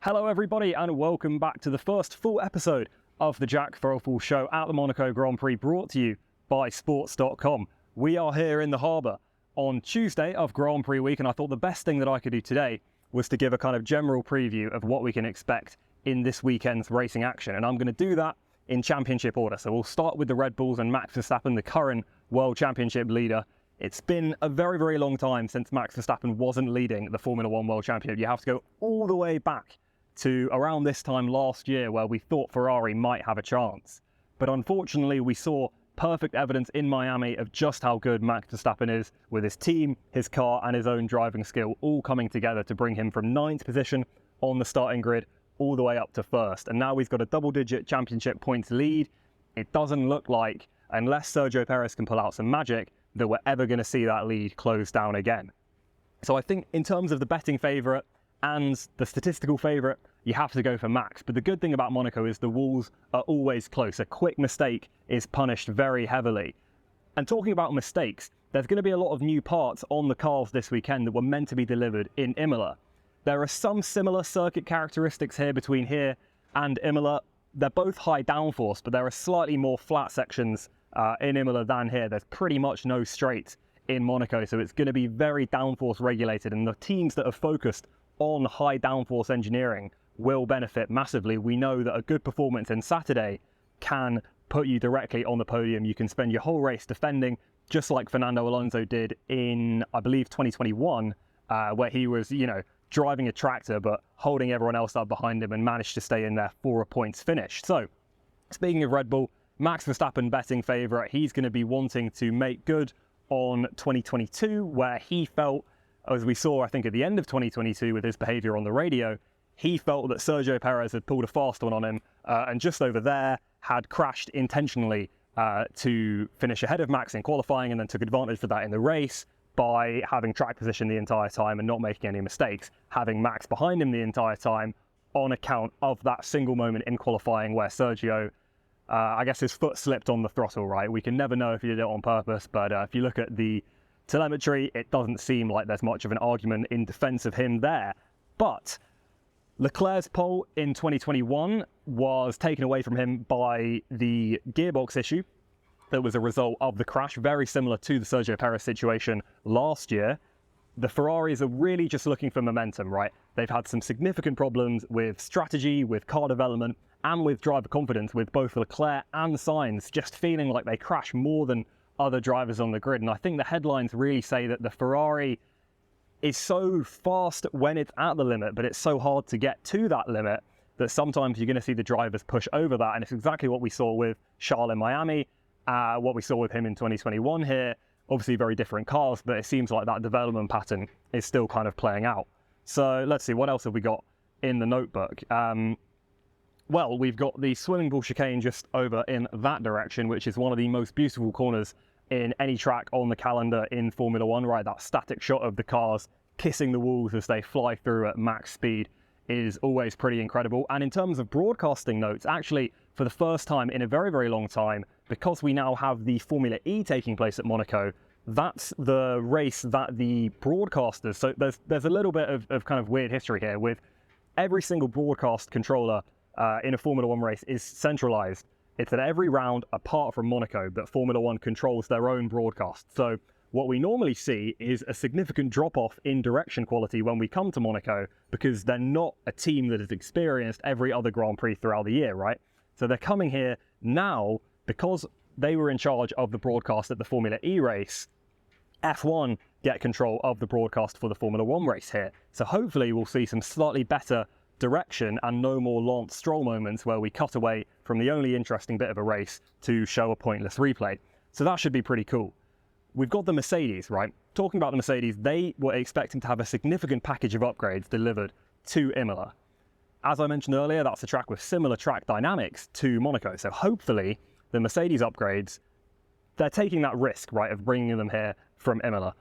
Hello everybody and welcome back to the first full episode of the Jack Threlfall Show at the Monaco Grand Prix, brought to you by sports.com. We are here in the harbour on Tuesday of Grand Prix week, and I thought the best thing that I could do today was to give a kind of general preview of what we can expect in this weekend's racing action, and I'm going to do that in championship order. So we'll start with the Red Bulls and Max Verstappen, the current World Championship leader. It's been a very, very long time since Max Verstappen wasn't leading the Formula One World Championship. You have to go all the way back to around this time last year where we thought Ferrari might have a chance. But unfortunately, we saw perfect evidence in Miami of just how good Max Verstappen is, with his team, his car and his own driving skill all coming together to bring him from 9th position on the starting grid all the way up to 1st. And now he's got a double-digit championship points lead. It doesn't look like, unless Sergio Perez can pull out some magic, that we're ever going to see that lead close down again. So I think in terms of the betting favourite and the statistical favourite, you have to go for Max. But the good thing about Monaco is the walls are always close. A quick mistake is punished very heavily. And talking about mistakes, there's going to be a lot of new parts on the cars this weekend that were meant to be delivered in Imola. There are some similar circuit characteristics here between here and Imola. They're both high downforce, but there are slightly more flat sections in Imola than here. There's pretty much no straights in Monaco, so it's going to be very downforce regulated, and the teams that are focused on high downforce engineering will benefit massively. We know that a good performance in Saturday can put you directly on the podium. You can spend your whole race defending, just like Fernando Alonso did in, I believe, 2021, where he was, driving a tractor but holding everyone else up behind him and managed to stay in there for a points finish. So, speaking of Red Bull, Max Verstappen betting favourite, he's going to be wanting to make good on 2022, where he felt, as we saw, I think, at the end of 2022 with his behaviour on the radio, he felt that Sergio Perez had pulled a fast one on him and just over there had crashed intentionally to finish ahead of Max in qualifying, and then took advantage of that in the race by having track position the entire time and not making any mistakes, having Max behind him the entire time on account of that single moment in qualifying where Sergio, I guess his foot slipped on the throttle, right? We can never know if he did it on purpose, but if you look at the telemetry, it doesn't seem like there's much of an argument in defence of him there. But Leclerc's pole in 2021 was taken away from him by the gearbox issue that was a result of the crash, very similar to the Sergio Perez situation last year. The Ferraris are really just looking for momentum, right? They've had some significant problems with strategy, with car development, and with driver confidence, with both Leclerc and Sainz just feeling like they crash more than other drivers on the grid. And I think the headlines really say that the Ferrari is so fast when it's at the limit, but it's so hard to get to that limit that sometimes you're going to see the drivers push over that. And it's exactly what we saw with Charles in Miami, what we saw with him in 2021 here. Obviously very different cars, but it seems like that development pattern is still kind of playing out. So let's see, what else have we got in the notebook? Well, we've got the swimming pool chicane just over in that direction, which is one of the most beautiful corners in any track on the calendar in Formula One, right? That static shot of the cars kissing the walls as they fly through at max speed is always pretty incredible. And in terms of broadcasting notes, actually, for the first time in a very, very long time, because we now have the Formula E taking place at Monaco, that's the race that the broadcasters, so there's a little bit of kind of weird history here with every single broadcast controller in a Formula One race is centralized. It's at every round apart from Monaco that Formula One controls their own broadcast. So what we normally see is a significant drop-off in direction quality when we come to Monaco, because they're not a team that has experienced every other Grand Prix throughout the year, right? So they're coming here now because they were in charge of the broadcast at the Formula E race. F1 get control of the broadcast for the Formula One race here. So hopefully we'll see some slightly better direction and no more Lance Stroll moments where we cut away from the only interesting bit of a race to show a pointless replay. So that should be pretty cool. We've got the Mercedes, right? Talking about the Mercedes, they were expecting to have a significant package of upgrades delivered to Imola. As I mentioned earlier, that's a track with similar track dynamics to Monaco. So hopefully the Mercedes upgrades, they're taking that risk, right, of bringing them here from Imola.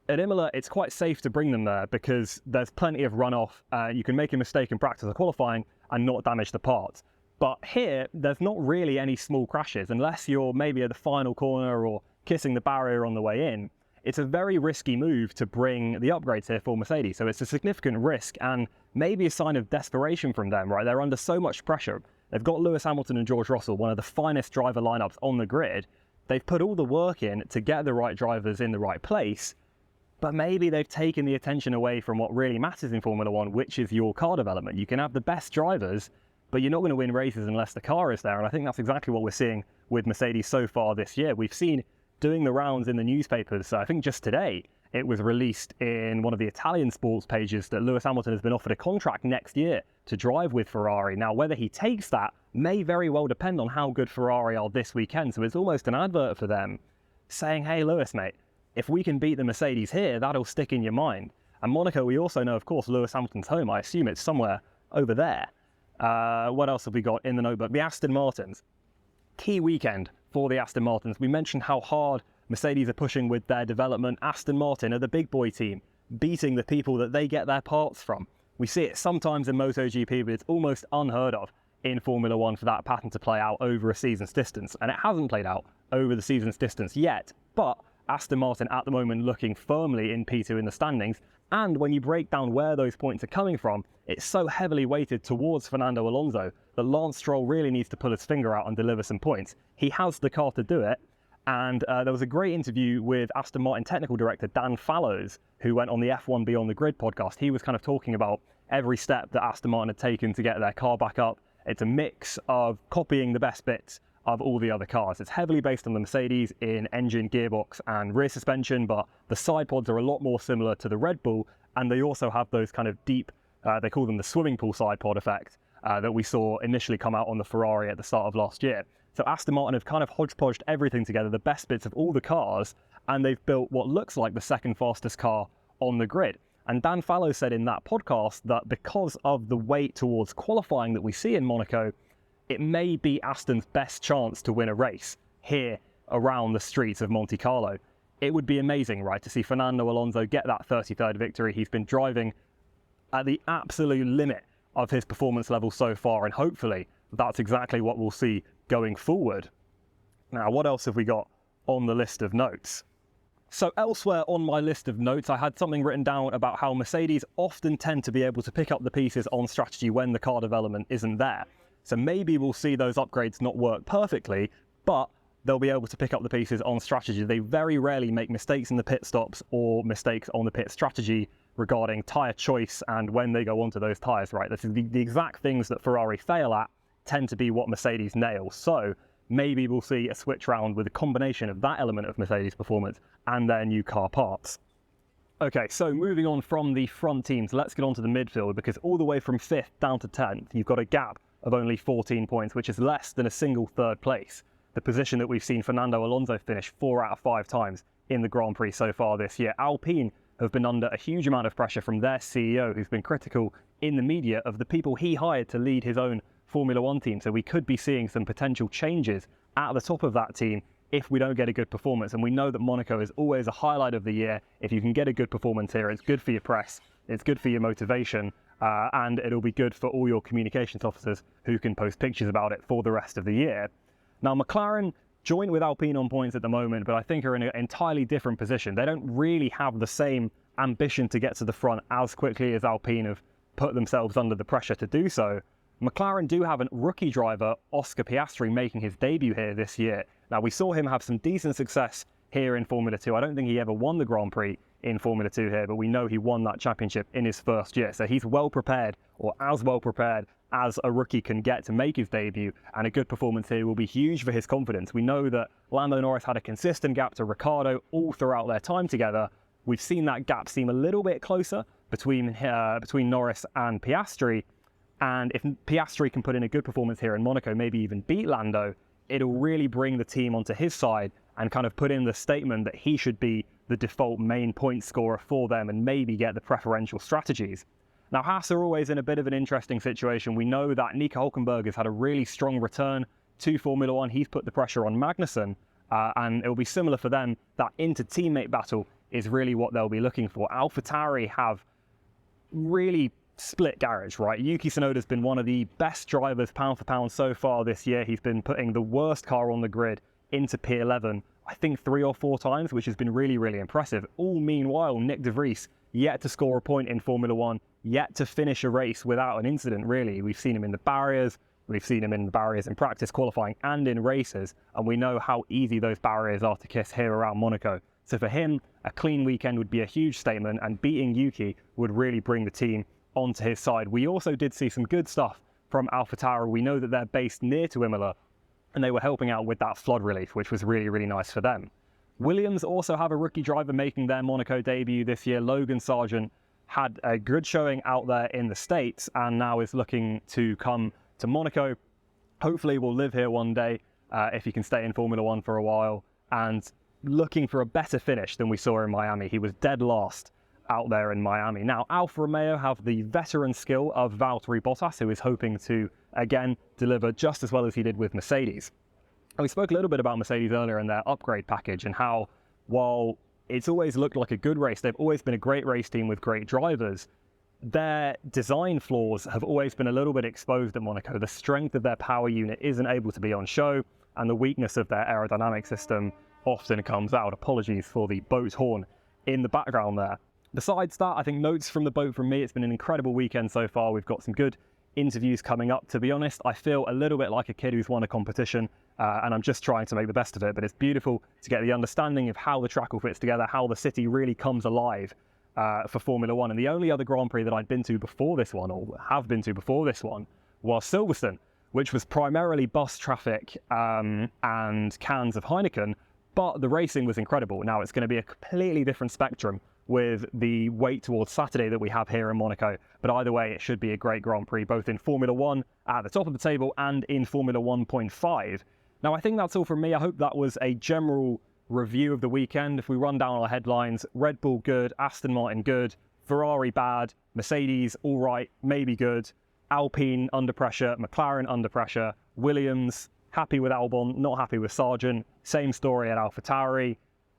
At Imola, it's quite safe to bring them there because there's plenty of runoff. You can make a mistake in practice or qualifying and not damage the parts. But here, there's not really any small crashes unless you're maybe at the final corner or kissing the barrier on the way in. it's a very risky move to bring the upgrades here for Mercedes. So it's a significant risk and maybe a sign of desperation from them, right? They're under so much pressure. They've got Lewis Hamilton and George Russell, one of the finest driver lineups on the grid. They've put all the work in to get the right drivers in the right place, but maybe they've taken the attention away from what really matters in Formula One, which is your car development. You can have the best drivers, but you're not going to win races unless the car is there. And I think that's exactly what we're seeing with Mercedes so far this year. We've seen doing the rounds in the newspapers. I think just today it was released in one of the Italian sports pages that Lewis Hamilton has been offered a contract next year to drive with Ferrari. Now, whether he takes that may very well depend on how good Ferrari are this weekend. So it's almost an advert for them saying, hey, Lewis, mate, if we can beat the Mercedes here, that'll stick in your mind. And Monaco, we also know, of course, Lewis Hamilton's home. I assume it's somewhere over there. What else have we got in the notebook? The Aston Martins. Key weekend for the Aston Martins. We mentioned how hard Mercedes are pushing with their development. Aston Martin are the big boy team, beating the people that they get their parts from. We see it sometimes in MotoGP, but it's almost unheard of in Formula One for that pattern to play out over a season's distance. And it hasn't played out over the season's distance yet, but Aston Martin at the moment looking firmly in P2 in the standings. And when you break down where those points are coming from, it's so heavily weighted towards Fernando Alonso that Lance Stroll really needs to pull his finger out and deliver some points. He has the car to do it. And there was a great interview with Aston Martin technical director Dan Fallows, who went on the F1 Beyond the Grid podcast. He was kind of talking about every step that Aston Martin had taken to get their car back up. It's a mix of copying the best bits of all the other cars. It's heavily based on the Mercedes in engine, gearbox and rear suspension, but the side pods are a lot more similar to the Red Bull, and they also have those kind of deep, they call them the swimming pool side pod effect, that we saw initially come out on the Ferrari at the start of last year. So Aston Martin have kind of hodgepodged everything together, the best bits of all the cars, and they've built what looks like the second fastest car on the grid. And Dan Fallows said in that podcast that because of the weight towards qualifying that we see in Monaco, it may be Aston's best chance to win a race here around the streets of Monte Carlo. It would be amazing, right, to see Fernando Alonso get that 33rd victory. He's been driving at the absolute limit of his performance level so far, and hopefully that's exactly what we'll see going forward. Now, what else have we got on the list of notes? So elsewhere on my list of notes, I had something written down about how Mercedes often tend to be able to pick up the pieces on strategy when the car development isn't there. So maybe we'll see those upgrades not work perfectly, but they'll be able to pick up the pieces on strategy. They very rarely make mistakes in the pit stops or mistakes on the pit strategy regarding tyre choice and when they go onto those tyres, right? This is the exact things that Ferrari fail at tend to be what Mercedes nails. So maybe we'll see a switch round with a combination of that element of Mercedes performance and their new car parts. Okay, so moving on from the front teams, let's get on to the midfield, because all the way from 5th down to 10th, you've got a gap of only 14 points, which is less than a single third place. The position that we've seen Fernando Alonso finish 4 out of 5 times in the Grand Prix so far this year. Alpine have been under a huge amount of pressure from their CEO, who's been critical in the media of the people he hired to lead his own Formula One team. So we could be seeing some potential changes at the top of that team if we don't get a good performance. And we know that Monaco is always a highlight of the year. If you can get a good performance here, it's good for your press, it's good for your motivation, and it'll be good for all your communications officers who can post pictures about it for the rest of the year. Now, McLaren joint with Alpine on points at the moment, but I think are in an entirely different position. They don't really have the same ambition to get to the front as quickly as Alpine have put themselves under the pressure to do so. McLaren do have a rookie driver, Oscar Piastri, making his debut here this year. Now, we saw him have some decent success here in Formula 2. I don't think he ever won the Grand Prix in Formula 2 here, but we know he won that championship in his first year. So he's well prepared, or as well prepared as a rookie can get to make his debut, and a good performance here will be huge for his confidence. We know that Lando Norris had a consistent gap to Ricciardo all throughout their time together. We've seen that gap seem a little bit closer between Norris and Piastri, and if Piastri can put in a good performance here in Monaco, maybe even beat Lando, it'll really bring the team onto his side and kind of put in the statement that he should be the default main point scorer for them and maybe get the preferential strategies. Now, Haas are always in a bit of an interesting situation. We know that Nico Hülkenberg has had a really strong return to Formula One. He's put the pressure on Magnussen, and it will be similar for them. That inter-teammate battle is really what they'll be looking for. AlphaTauri have really split garage, right? Yuki Tsunoda's been one of the best drivers pound for pound so far this year. He's been putting the worst car on the grid into P11 I think 3 or 4 times, which has been really, really impressive. All meanwhile, Nick de Vries yet to score a point in Formula One, yet to finish a race without an incident, really. We've seen him in the barriers, we've seen him in the barriers in practice, qualifying, and in races, and we know how easy those barriers are to kiss here around Monaco. So for him, a clean weekend would be a huge statement, and beating Yuki would really bring the team onto his side. We also did see some good stuff from AlphaTauri. We know that they're based near to Imola, and they were helping out with that flood relief, which was really, really nice for them. Williams also have a rookie driver making their Monaco debut this year. Logan Sargent had a good showing out there in the States and now is looking to come to Monaco. Hopefully will live here one day if he can stay in Formula One for a while, and looking for a better finish than we saw in Miami. He was dead last out there in Miami. Now, Alfa Romeo have the veteran skill of Valtteri Bottas, who is hoping to, again, deliver just as well as he did with Mercedes. And we spoke a little bit about Mercedes earlier and their upgrade package, and how, while it's always looked like a good race, they've always been a great race team with great drivers, their design flaws have always been a little bit exposed at Monaco. The strength of their power unit isn't able to be on show, and the weakness of their aerodynamic system often comes out. Apologies for the boat horn in the background there. Besides that, I think notes from the boat from me, it's been an incredible weekend so far. We've got some good interviews coming up. To be honest, I feel a little bit like a kid who's won a competition, and I'm just trying to make the best of it. But it's beautiful to get the understanding of how the track all fits together, how the city really comes alive for Formula One. And the only other Grand Prix that I'd been to before this one, or have been to before this one, was Silverstone, which was primarily bus traffic and cans of Heineken, but the racing was incredible. Now it's going to be a completely different spectrum with the weight towards Saturday that we have here in Monaco. But either way, it should be a great Grand Prix, both in Formula One at the top of the table and in Formula 1.5. Now, I think that's all from me. I hope that was a general review of the weekend. If we run down our headlines, Red Bull good, Aston Martin good, Ferrari bad, Mercedes all right, maybe good, Alpine under pressure, McLaren under pressure, Williams happy with Albon, not happy with Sargent, same story at AlphaTauri.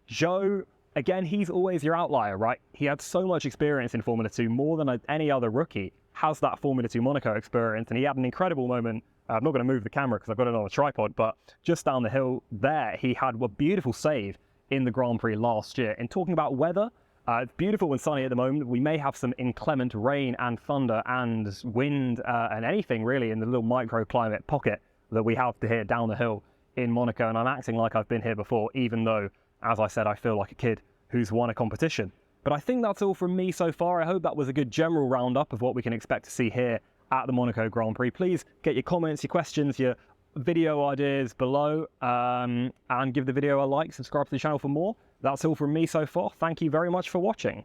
Zhou, again, he's always your outlier, right? He had so much experience in Formula 2, more than any other rookie has that Formula 2 Monaco experience, and he had an incredible moment. I'm not going to move the camera because I've got it on a tripod, but just down the hill there, he had a beautiful save in the Grand Prix last year. And talking about weather, it's beautiful and sunny at the moment. We may have some inclement rain and thunder and wind and anything really in the little microclimate pocket that we have to here down the hill in Monaco. And I'm acting like I've been here before, even though, as I said, I feel like a kid who's won a competition. But I think that's all from me so far. I hope that was a good general roundup of what we can expect to see here at the Monaco Grand Prix. Please get your comments, your questions, your video ideas below, and give the video a like, subscribe to the channel for more. That's all from me so far. Thank you very much for watching.